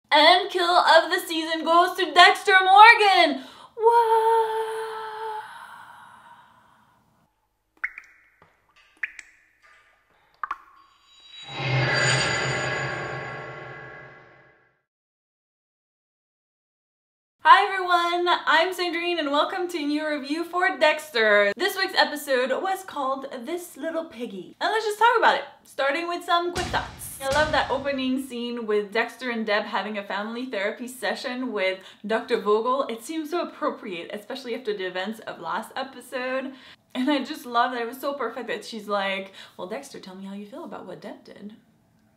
And kill of the season goes to Dexter Morgan. What? Hi everyone, I'm Sandrine and welcome to a new review for Dexter. This week's episode was called This Little Piggy. And let's just talk about it, starting with some quick thoughts. I love that opening scene with Dexter and Deb having a family therapy session with Dr. Vogel. It seems so appropriate, especially after the events of last episode. And I just love that it was so perfect that she's like, well, Dexter, tell me how you feel about what Deb did.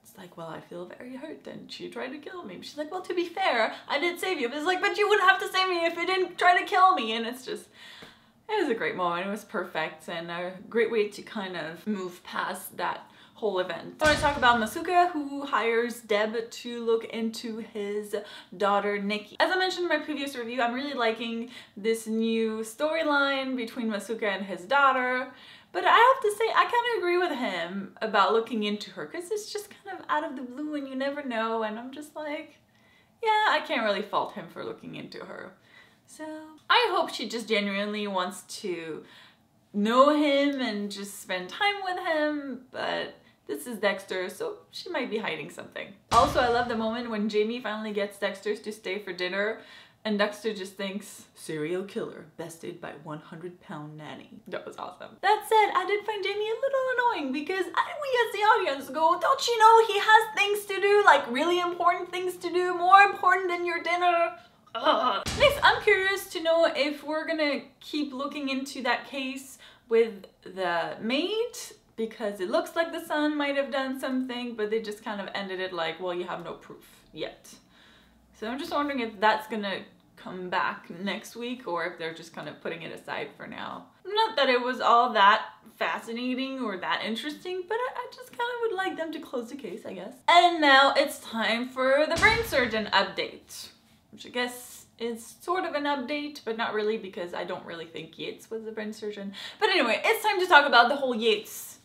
It's like, well, I feel very hurt and she tried to kill me. She's like, well, to be fair, I did save you. But it's like, but you wouldn't have to save me if you didn't try to kill me. And it's just, it was a great moment. It was perfect and a great way to kind of move past that whole event. I want to talk about Masuka, who hires Deb to look into his daughter, Nikki. As I mentioned in my previous review, I'm really liking this new storyline between Masuka and his daughter. But I have to say, I kind of agree with him about looking into her because it's just kind of out of the blue and you never know. And I'm just like, yeah, I can't really fault him for looking into her. So I hope she just genuinely wants to know him and just spend time with him. But this is Dexter, so she might be hiding something. Also, I love the moment when Jamie finally gets Dexter to stay for dinner. And Dexter just thinks, serial killer bested by 100-pound nanny. That was awesome. That said, I did find Jamie a little annoying because we as the audience go, don't you know he has things to do, like really important things to do, more important than your dinner? Ugh. Next, I'm curious to know if we're gonna keep looking into that case with the maid, because it looks like the son might have done something, but they just kind of ended it like, well, you have no proof yet. So I'm just wondering if that's gonna come back next week or if they're just kind of putting it aside for now. Not that it was all that fascinating or that interesting, but I just kind of would like them to close the case, I guess. And now it's time for the brain surgeon update, which I guess is sort of an update, but not really because I don't really think Yates was the brain surgeon. But anyway, it's time to talk about the whole Yates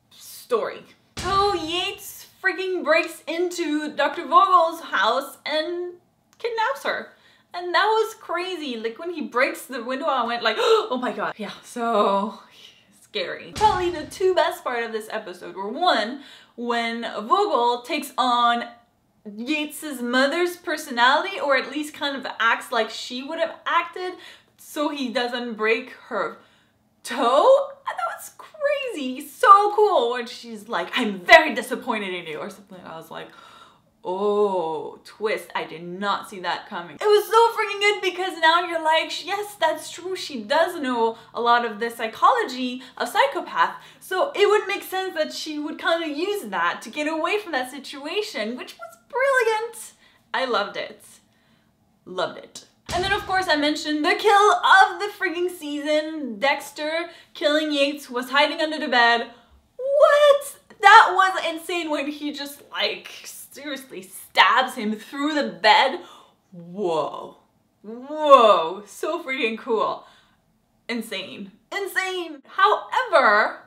story. So Yates freaking breaks into Dr. Vogel's house and kidnaps her. And that was crazy. Like when he breaks the window, I went like, oh my god. Yeah, so scary. Probably the two best part of this episode were one, when Vogel takes on Yates's mother's personality, or at least kind of acts like she would have acted so he doesn't break her toe. That was crazy, so cool when she's like, I'm very disappointed in you or something. I was like, oh, twist. I did not see that coming. It was so freaking good because now you're like, yes, that's true. She does know a lot of the psychology of psychopath. So it would make sense that she would kind of use that to get away from that situation, which was brilliant. I loved it. Loved it. And then of course I mentioned the kill of the freaking season. Dexter killing Yates, was hiding under the bed. What? That was insane when he just like seriously stabs him through the bed. Whoa. Whoa. So freaking cool. Insane. Insane. However,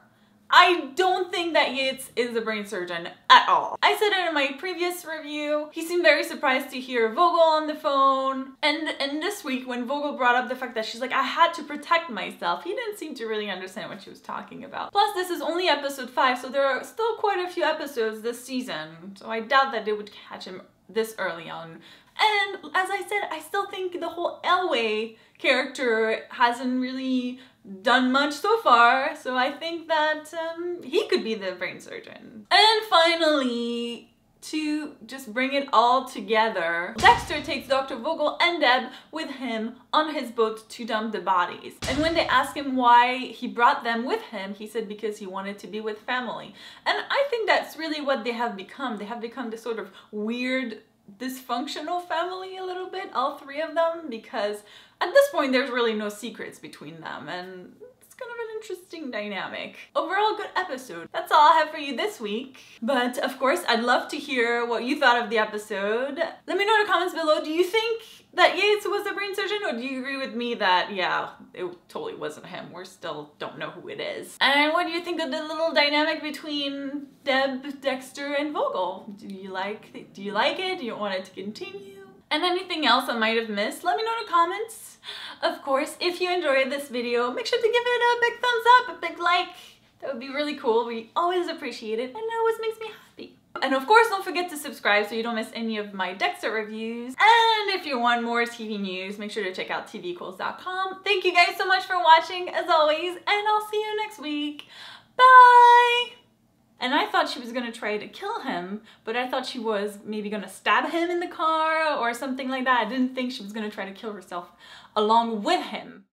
I don't think that Yates is a brain surgeon at all. I said it in my previous review. He seemed very surprised to hear Vogel on the phone. And this week when Vogel brought up the fact that she's like, I had to protect myself, he didn't seem to really understand what she was talking about. Plus, this is only episode 5, so there are still quite a few episodes this season. So I doubt that they would catch him this early on. And as I said, I still think the whole Elway character hasn't really done much so far, so I think that he could be the brain surgeon. And finally, to just bring it all together, Dexter takes Dr. Vogel and Deb with him on his boat to dump the bodies. And when they ask him why he brought them with him, he said because he wanted to be with family. And I think that's really what they have become. They have become this sort of weird, dysfunctional family a little bit, all three of them, because at this point there's really no secrets between them, and it's kind of an interesting dynamic. Overall, good episode. That's all I have for you this week. But of course, I'd love to hear what you thought of the episode. Let me know in the comments below. Do you think that Yates was the brain surgeon, or do you agree with me that, yeah, it totally wasn't him? We still don't know who it is. And what do you think of the little dynamic between Deb, Dexter, and Vogel? Do you like it? Do you want it to continue? And anything else I might have missed, let me know in the comments. Of course, if you enjoyed this video, make sure to give it a big thumbs up, a big like. That would be really cool. We always appreciate it, and it always makes me happy. And of course, don't forget to subscribe so you don't miss any of my Dexter reviews. And if you want more TV news, make sure to check out TVequals.com. Thank you guys so much for watching, as always, and I'll see you next week. Bye! And I thought she was gonna try to kill him, but I thought she was maybe gonna stab him in the car or something like that. I didn't think she was gonna try to kill herself along with him.